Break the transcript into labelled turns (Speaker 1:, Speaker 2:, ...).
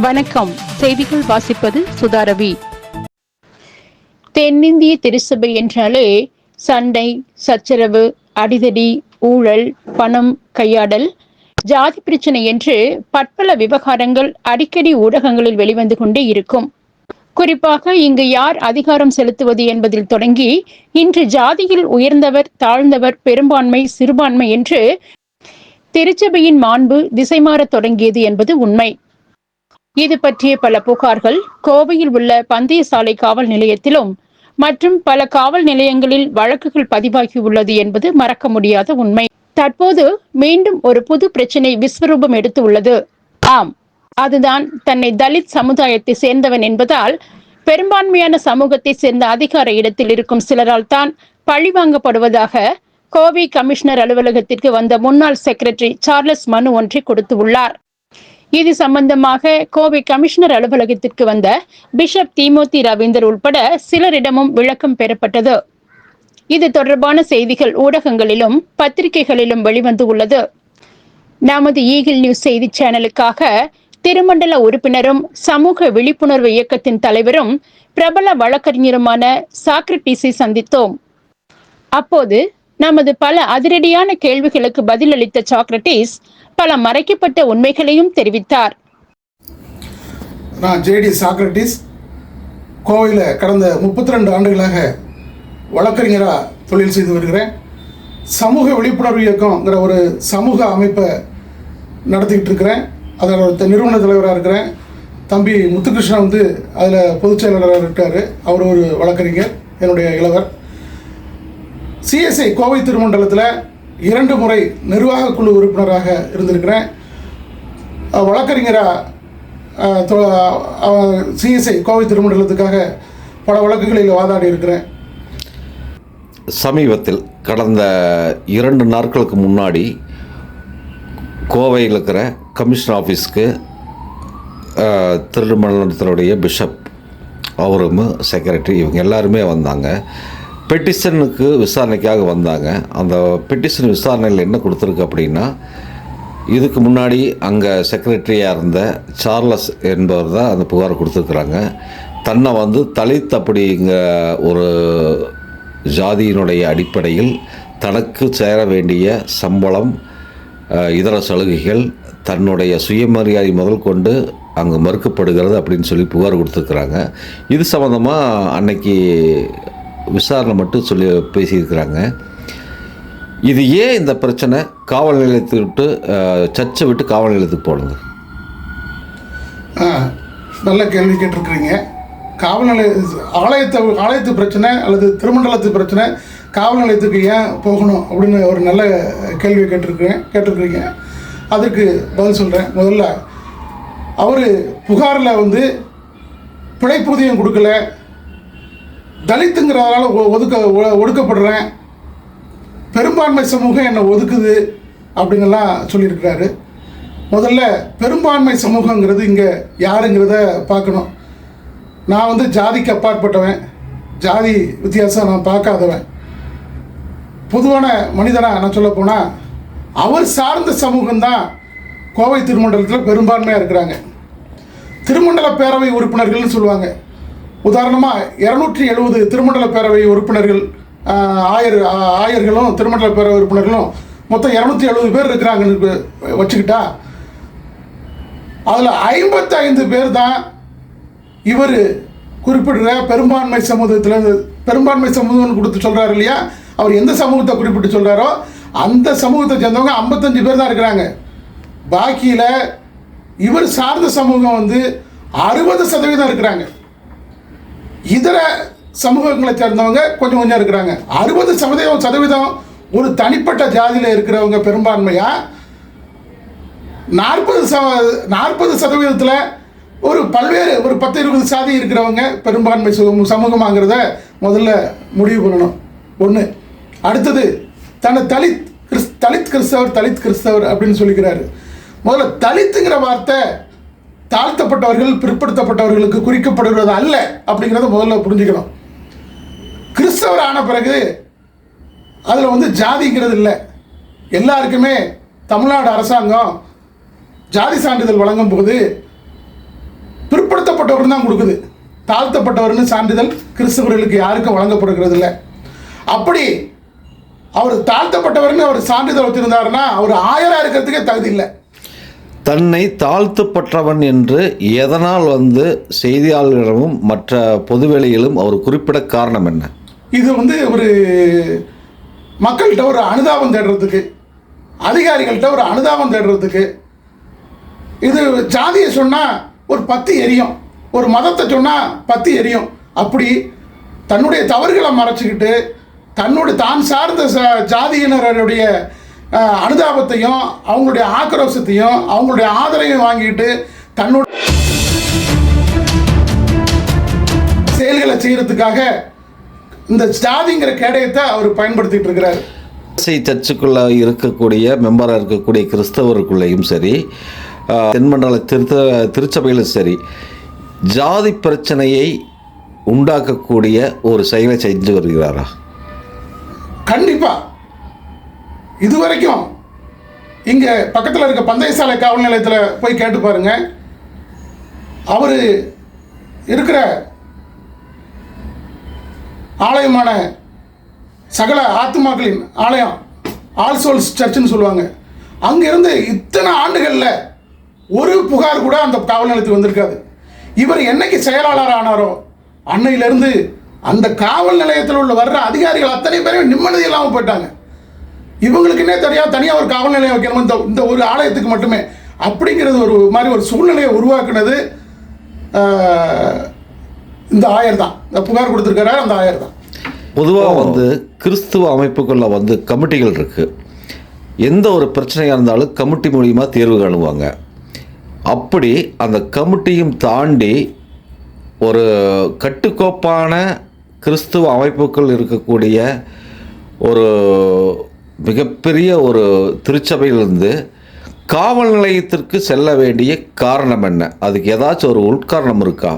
Speaker 1: வணக்கம். செய்திகள் வாசிப்பது சுதாரவி. தென்னிந்திய திருச்சபை என்றாலே சண்டை, சச்சரவு, அடிதடி, ஊழல், பணம் கையாடல், ஜாதி பிரச்சனை என்று பற்பல விவகாரங்கள் அடிக்கடி ஊடகங்களில் வெளிவந்து கொண்டே இருக்கும். குறிப்பாக இங்கு யார் அதிகாரம் செலுத்துவது என்பதில் தொடங்கி இன்று ஜாதியில் உயர்ந்தவர், தாழ்ந்தவர், பெரும்பான்மை, சிறுபான்மை என்று திருச்சபையின் மாண்பு திசைமாறத் தொடங்கியது என்பது உண்மை. இது பற்றிய பல புகார்கள் கோவையில் உள்ள பந்தயசாலை காவல் நிலையத்திலும் மற்றும் பல காவல் நிலையங்களில் வழக்குகள் பதிவாகியுள்ளது என்பது மறக்க முடியாத உண்மை. தற்போது மீண்டும் ஒரு புது பிரச்சனை விஸ்வரூபம் எடுத்து உள்ளது. ஆம், அதுதான் தன்னை தலித் சமுதாயத்தை சேர்ந்தவன் என்பதால் பெரும்பான்மையான சமூகத்தை சேர்ந்த அதிகார இடத்தில் இருக்கும் சிலரால் தான் பழிவாங்கப்படுவதாக கோவை கமிஷனர் அலுவலகத்திற்கு வந்த முன்னாள் செக்ரட்டரி சார்லஸ் மனு ஒன்றை கொடுத்துள்ளார். இது சம்பந்தமாக கோவை கமிஷனர் அலுவலகத்திற்கு வந்த பிஷப் தீமோத்தி ரவீந்தர் உட்பட சிலரிடமும் விளக்கம் பெறப்பட்டது. இது தொடர்பான செய்திகள் ஊடகங்களிலும் பத்திரிகைகளிலும் வெளிவந்து உள்ளது. நமது ஈகிள் நியூஸ் செய்தி சேனலுக்காக திருமண்டல உறுப்பினரும் சமூக விழிப்புணர்வு இயக்கத்தின் தலைவரும் பிரபல வழக்கறிஞருமான சாக்ரட்டிஸை சந்தித்தோம். அப்போது நமது பல அதிரடியான கேள்விகளுக்கு பதிலளித்த சாக்ரட்டிஸ் பல மறைக்கப்பட்ட உண்மைகளையும் தெரிவித்தார்.
Speaker 2: நான் ஜேடி சாக்ரட்டிஸ், கோவையில் கடந்த 32 ஆண்டுகளாக வழக்கறிஞராக தொழில் செய்து வருகிறேன். சமூக விழிப்புணர்வு இயக்கங்கிற ஒரு சமூக அமைப்பை நடத்திக்கிட்டு இருக்கிறேன். அதில் ஒரு நிறுவன தலைவராக இருக்கிறேன். தம்பி முத்துகிருஷ்ணன் அதில் பொதுச் செயலாளராக இருக்கார். அவர் ஒரு வழக்கறிஞர், என்னுடைய இளவர். சிஎஸ்ஐ கோவை திருமண்டலத்தில் 2 முறை நிர்வாக குழு உறுப்பினராக இருந்திருக்கிறேன். வழக்கறிஞராக சிஎஸ்ஐ கோவை திருமண்டலத்துக்காக பல வழக்குகளில் வாதாடி இருக்கிறேன்.
Speaker 3: சமீபத்தில் கடந்த 2 நாட்களுக்கு முன்னாடி கோவையில் இருக்கிற கமிஷனர் ஆஃபீஸ்க்கு திருமண்டலத்தினுடைய பிஷப், அவரும் செக்ரட்டரி, இவங்க எல்லாருமே வந்தாங்க. பெட்டிஷனுக்கு விசாரணைக்காக வந்தாங்க. அந்த பெட்டிஷன் விசாரணையில் என்ன கொடுத்துருக்கு அப்படின்னா, இதுக்கு முன்னாடி அங்கே செக்ரட்டரியாக இருந்த சார்லஸ் என்பவர் தான் அந்த புகார் கொடுத்துருக்குறாங்க. தன்னை தலித் அப்படிங்க ஒரு ஜாதியினுடைய அடிப்படையில் தனக்கு சேர வேண்டிய சம்பளம், இதர சலுகைகள், தன்னுடைய சுயமரியாதை முதல் கொண்டு அங்கே மறுக்கப்படுகிறது அப்படின்னு சொல்லி புகார் கொடுத்துருக்குறாங்க. இது சம்மந்தமாக அன்னைக்கு விசாரணை மட்டும் சொல்லி பேசியிருக்கிறாங்க. இது ஏன் இந்த பிரச்சனை காவல் நிலையத்தை விட்டு சர்ச்சை விட்டு காவல் நிலையத்துக்கு போனது?
Speaker 2: நல்ல கேள்வி கேட்டிருக்கிறீங்க. காவல் நிலைய ஆலயத்து பிரச்சனை அல்லது திருமண்டலத்து பிரச்சனை காவல் நிலையத்துக்கு ஏன் போகணும் அப்படின்னு ஒரு நல்ல கேள்வியை கேட்டிருக்கிறீங்க. அதுக்கு பதில் சொல்கிறேன். முதல்ல அவர் புகாரில் பிழைப்பூதியம் கொடுக்கல, தலித்துங்கிறதால ஒடுக்கப்படுறேன், பெரும்பான்மை சமூகம் என்னை ஒதுக்குது அப்படின்னுலாம் சொல்லியிருக்கிறாரு. முதல்ல பெரும்பான்மை சமூகங்கிறது இங்கே யாருங்கிறத பார்க்கணும். நான் ஜாதிக்கு அப்பாற்பட்டவன், ஜாதி வித்தியாசம் நான் பார்க்காதவன், பொதுவான மனிதனாக நான் சொல்ல போனால் அவர் சார்ந்த சமூகம்தான் கோவை திருமண்டலத்தில் பெரும்பான்மையாக இருக்கிறாங்க. திருமண்டல பேரவை உறுப்பினர்கள்னு சொல்லுவாங்க. உதாரணமாக 270 திருமண்டல பேரவை உறுப்பினர்கள், ஆயர்களும் திருமண்டல பேரவை உறுப்பினர்களும் மொத்தம் 270 பேர் இருக்கிறாங்கன்னு வச்சுக்கிட்டா, அதில் 55 பேர் தான் இவர் குறிப்பிடுற பெரும்பான்மை சமூகத்தில். பெரும்பான்மை சமூகம்னு கொடுத்து சொல்கிறாரு இல்லையா, அவர் எந்த சமூகத்தை குறிப்பிட்டு சொல்கிறாரோ அந்த சமூகத்தை சேர்ந்தவங்க 55 பேர் தான் இருக்கிறாங்க. பாக்கியில் இவர் சார்ந்த சமூகம் 60% இருக்கிறாங்க. இதர சமூகங்களை சேர்ந்தவங்க கொஞ்சம் இருக்கிறாங்க. 60% ஒரு தனிப்பட்ட ஜாதியில் இருக்கிறவங்க பெரும்பான்மையா, 40% ஒரு பல்வேறு ஒரு 10-20 சாதி இருக்கிறவங்க பெரும்பான்மை சமூகமாங்கிறத முதல்ல முடிவு பண்ணணும். ஒன்று. அடுத்தது, தன்னை தலித் கிறிஸ்தவர் அப்படின்னு சொல்லிக்கிறாரு. முதல்ல தலித்துங்கிற வார்த்தை தாழ்த்தப்பட்டவர்கள், பிற்படுத்தப்பட்டவர்களுக்கு குறிக்கப்படுவது அல்ல அப்படிங்கிறத முதல்ல புரிஞ்சுக்கணும். கிறிஸ்தவர் ஆன பிறகு அதில் ஜாதிங்கிறது இல்லை. எல்லாருக்குமே தமிழ்நாடு அரசாங்கம் ஜாதி சான்றிதழ் வழங்கும் போது பிற்படுத்தப்பட்டவர் தான் கொடுக்குது. தாழ்த்தப்பட்டவர்னு சான்றிதழ் கிறிஸ்தவர்களுக்கு யாருக்கும் வழங்கப்படுகிறது இல்லை. அப்படி அவர் தாழ்த்தப்பட்டவர்னு அவர் சான்றிதழ் வச்சிருந்தாருன்னா அவர் ஆயராக இருக்கிறதுக்கே தகுதி இல்லை.
Speaker 3: தன்னை தாழ்த்தப்பட்டவன் என்று எதனால் செய்தியாளர்களிடமும் மற்ற பொதுவெளியிலும் அவர் குறிப்பிட காரணம் என்ன?
Speaker 2: இது ஒரு மக்கள்கிட்ட ஒரு அனுதாபம் தேடுறதுக்கு, அதிகாரிகள்கிட்ட ஒரு அனுதாபம் தேடுறதுக்கு. இது ஜாதியை சொன்னால் ஒரு பத்தி எரியும், ஒரு மதத்தை சொன்னால் பத்தி எரியும். அப்படி தன்னுடைய தவறுகளை மறைச்சிக்கிட்டு தான் சார்ந்த ஜாதியினருடைய அனுதாபத்தையும் அவங்களுடைய ஆக்ரோஷத்தையும் அவங்களுடைய ஆதரவையும் வாங்கிட்டு தன்னுடைய செயல்களை செய்யறதுக்காக இந்த ஜாதிங்கிற கேடயத்தை அவர் பயன்படுத்திட்டு இருக்கிறார்.
Speaker 3: சர்ச்சுக்குள்ள இருக்கக்கூடிய மெம்பராக இருக்கக்கூடிய கிறிஸ்தவருக்குள்ளேயும் சரி, தென்மண்டல திருச்சபையிலும் சரி, ஜாதி பிரச்சனையை உண்டாக்கக்கூடிய ஒரு செயலை செஞ்சு வருகிறாரா?
Speaker 2: கண்டிப்பாக. இதுவரைக்கும் இங்கே பக்கத்தில் இருக்க பந்தயசாலை காவல் நிலையத்தில் போய் கேட்டு பாருங்க. அவர் இருக்கிற ஆலயமான சகல ஆத்துமாக்களின் ஆலயம், ஆல் சோல்ஸ் சர்ச்சுன்னு சொல்லுவாங்க, அங்கிருந்து இத்தனை ஆண்டுகளில் ஒரு புகார் கூட அந்த காவல் நிலையத்துக்கு வந்திருக்காது. இவர் என்னைக்கு செயலாளர் ஆனாரோ அன்னையிலிருந்து அந்த காவல் நிலையத்தில் வர்ற அதிகாரிகள் அத்தனை பேரும் நிம்மதி இல்லாமல் போயிட்டாங்க. இவங்களுக்குன்னே தனியாக ஒரு காவல் நிலையம் வைக்கணும் இந்த ஒரு ஆலயத்துக்கு மட்டுமே அப்படிங்கிறது ஒரு மாதிரி ஒரு சூழ்நிலையை உருவாக்குனது இந்த ஆயர் தான். புகார் கொடுத்துருக்கிறார் அந்த ஆயர் தான்.
Speaker 3: பொதுவாக கிறிஸ்துவ அமைப்புக்குள்ள கமிட்டிகள் இருக்குது. எந்த ஒரு பிரச்சனையாக இருந்தாலும் கமிட்டி மூலிமா தீர்வு காணுவாங்க. அப்படி அந்த கமிட்டியும் தாண்டி ஒரு கட்டுக்கோப்பான கிறிஸ்துவ அமைப்புக்குள் இருக்கக்கூடிய ஒரு மிகப்பெரிய ஒரு திருச்சபையிலிருந்து காவல் நிலையத்திற்கு செல்ல வேண்டிய காரணம் என்ன? அதுக்கு ஏதாச்சும் ஒரு உட்காரணம் இருக்கா?